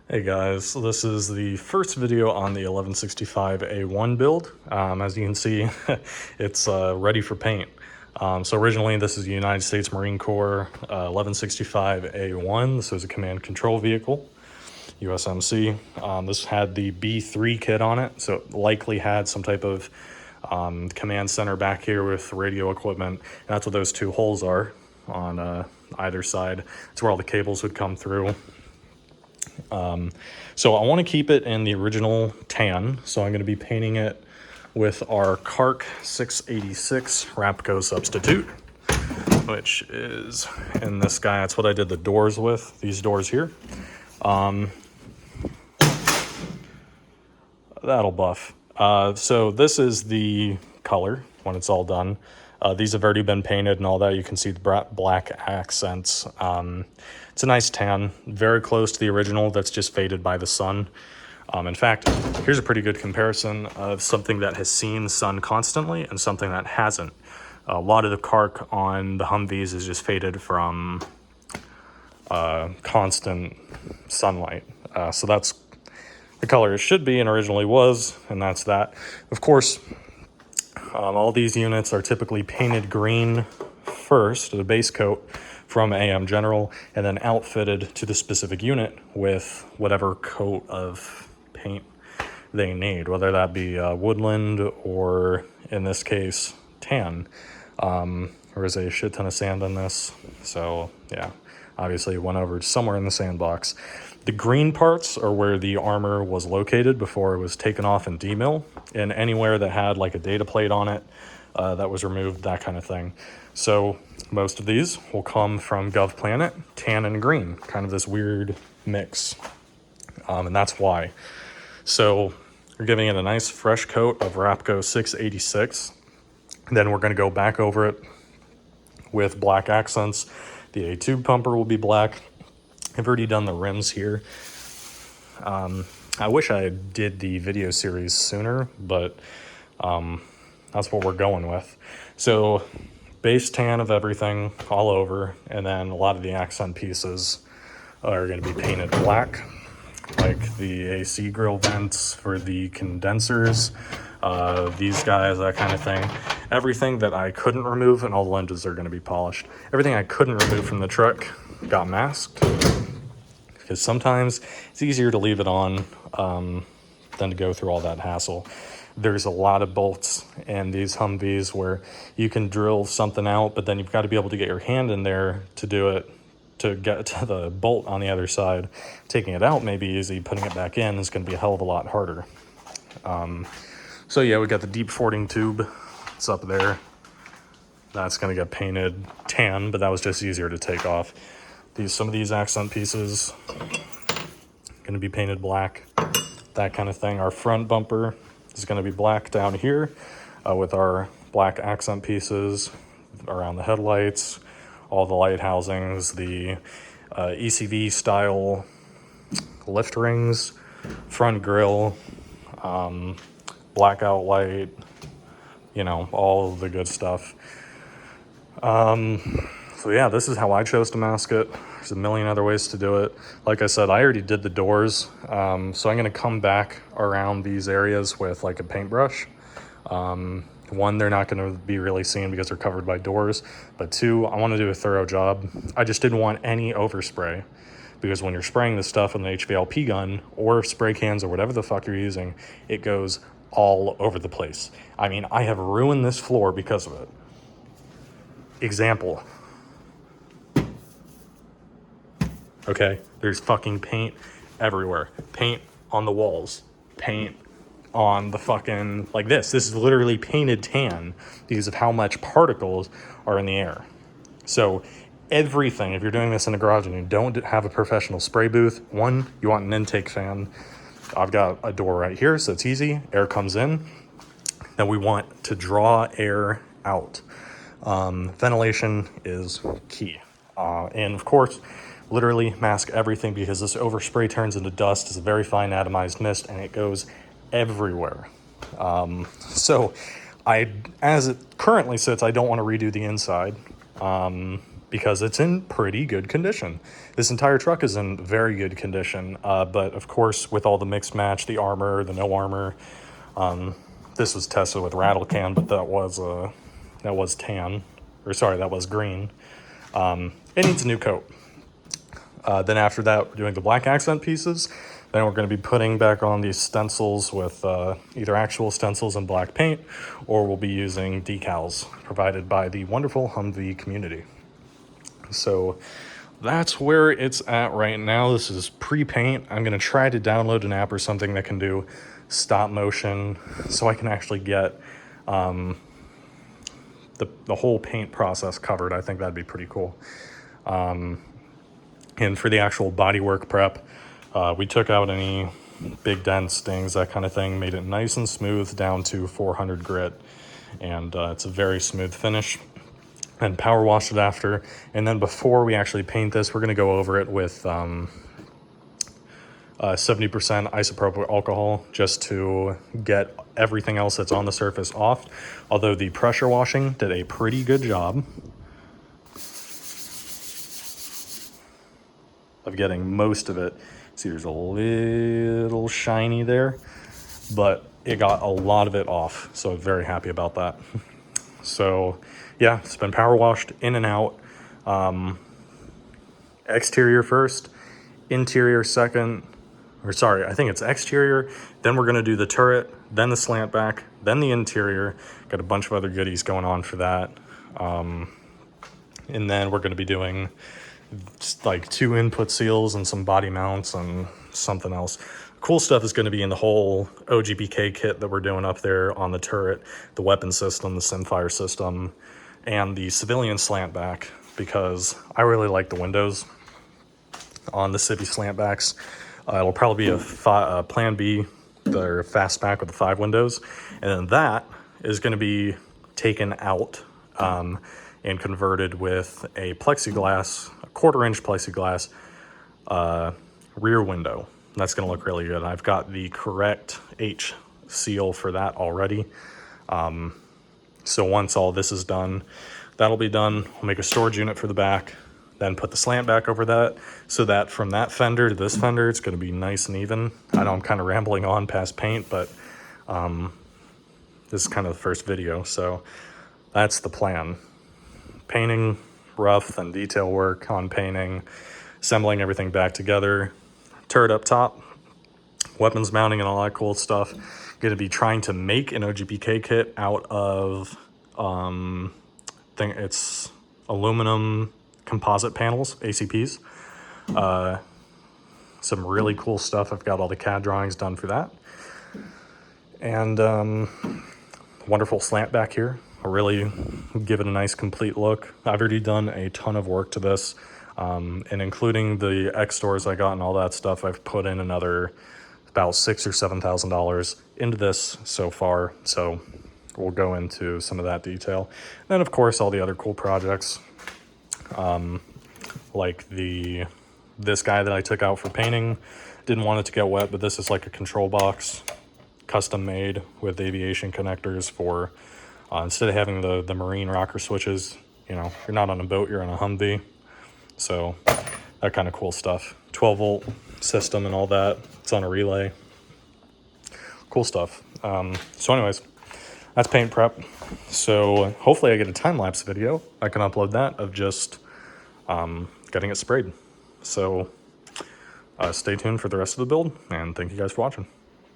Hey guys, so this is the first video on the 1165A1 build. As you can see, it's ready for paint. So originally this is the United States Marine Corps 1165A1. This was a command control vehicle, USMC. This had the B3 kit on it, so it likely had some type of command center back here with radio equipment. And that's what those two holes are on either side. It's where all the cables would come through. So I want to keep it in the original tan, so I'm going to be painting it with our Kark 686 Rapco substitute, which is in this guy. That's what I did the doors with, these doors here. That'll buff. So this is the color when it's all done. These have already been painted and all that. You can see the black accents. It's a nice tan, very close to the original that's just faded by the sun. In fact, here's a pretty good comparison of something that has seen sun constantly and something that hasn't. A lot of the Kark on the Humvees is just faded from constant sunlight. So that's the color it should be and originally was, and that's that. Of course, all these units are typically painted green first, the base coat from AM General, and then outfitted to the specific unit with whatever coat of paint they need, whether that be woodland or, in this case, tan. There is a shit ton of sand in this, so yeah, obviously it went over somewhere in the sandbox. The green parts are where the armor was located before it was taken off in D-mill, and anywhere that had like a data plate on it that was removed, that kind of thing. So most of these will come from Gov Planet, tan and green, kind of this weird mix, and that's why. So we're giving it a nice fresh coat of Rapco 686. Then we're going to go back over it with black accents. The A-tube pumper will be black. I've already done the rims here. I wish I did the video series sooner, but that's what we're going with. So base tan of everything all over, and then a lot of the accent pieces are going to be painted black, like the AC grill vents for the condensers, these guys, that kind of thing. Everything that I couldn't remove, and all the lenses are going to be polished. Everything I couldn't remove from the truck got masked, because sometimes it's easier to leave it on than to go through all that hassle. There's a lot of bolts in these Humvees where you can drill something out, but then you've got to be able to get your hand in there to do it, to get to the bolt on the other side. Taking it out may be easy, putting it back in is going to be a hell of a lot harder. So yeah, we got the deep fording tube. It's up there. That's going to get painted tan, but that was just easier to take off. Some of these accent pieces going to be painted black, that kind of thing. Our front bumper is going to be black down here with our black accent pieces around the headlights, all the light housings, the ECV style lift rings, front grille, blackout light, you know, all the good stuff. So yeah, this is how I chose to mask it. There's a million other ways to do it. Like I said, I already did the doors. So I'm going to come back around these areas with like a paintbrush. One, they're not going to be really seen because they're covered by doors. But two, I want to do a thorough job. I just didn't want any overspray, because when you're spraying this stuff with an HVLP gun or spray cans or whatever the fuck you're using, it goes all over the place. I mean, I have ruined this floor because of it. Example. Okay, there's fucking paint everywhere. Paint on the walls. Paint on the fucking, like this. This is literally painted tan because of how much particles are in the air. So everything, if you're doing this in a garage and you don't have a professional spray booth, one, you want an intake fan. I've got a door right here, so it's easy. Air comes in. Then we want to draw air out. Ventilation is key. And of course, literally mask everything, because this overspray turns into dust. It's a very fine atomized mist and it goes everywhere. So as it currently sits, I don't want to redo the inside because it's in pretty good condition. This entire truck is in very good condition, but of course with all the mixed match, the armor, the no armor, this was tested with rattle can, but that was tan, or sorry, that was green. It needs a new coat. Then after that, we're doing the black accent pieces. Then we're going to be putting back on these stencils with either actual stencils and black paint, or we'll be using decals provided by the wonderful Humvee community. So that's where it's at right now. This is pre-paint. I'm going to try to download an app or something that can do stop motion so I can actually get the whole paint process covered. I think that'd be pretty cool. And for the actual bodywork prep, we took out any big dents, stings, that kind of thing, made it nice and smooth down to 400 grit. And it's a very smooth finish. And power washed it after. And then before we actually paint this, we're going to go over it with 70% isopropyl alcohol just to get everything else that's on the surface off. Although the pressure washing did a pretty good job of getting most of it. See, there's a little shiny there, but it got a lot of it off, so I'm very happy about that. So yeah, it's been power washed in and out. Exterior first, interior second, or sorry, I think it's exterior, then we're gonna do the turret, then the slant back, then the interior. Got a bunch of other goodies going on for that. And then we're gonna be doing like 2 input seals and some body mounts and something else. Cool stuff is going to be in the whole OGBK kit that we're doing up there on the turret, the weapon system, the simfire system, and the civilian slant back, because I really like the windows on the civvy slant backs. It'll probably be a Plan B, their fastback with the 5 windows, and then that is going to be taken out and converted with a plexiglass, a 1/4-inch plexiglass rear window. That's going to look really good. I've got the correct H seal for that already. So once all this is done, that'll be done. We'll make a storage unit for the back, then put the slant back over that, so that from that fender to this fender, it's going to be nice and even. I know I'm kind of rambling on past paint, but this is kind of the first video, so that's the plan. Painting rough and detail work on painting, assembling everything back together, turret up top, weapons mounting and all that cool stuff. Going to be trying to make an OGBK kit out of it's aluminum composite panels, ACPs. Some really cool stuff. I've got all the CAD drawings done for that. And wonderful slant back here. I'll really give it a nice complete look. I've already done a ton of work to this, and including the X stores I got and all that stuff, I've put in another about $6,000 or $7,000 into this so far. So we'll go into some of that detail. And then of course all the other cool projects, like this guy that I took out for painting. Didn't want it to get wet, but this is like a control box, custom made with aviation connectors for instead of having the marine rocker switches, you know, you're not on a boat, you're on a Humvee. So that kind of cool stuff. 12-volt system and all that. It's on a relay. Cool stuff. So anyways, that's paint prep. So hopefully I get a time-lapse video. I can upload that of just getting it sprayed. So stay tuned for the rest of the build, and thank you guys for watching.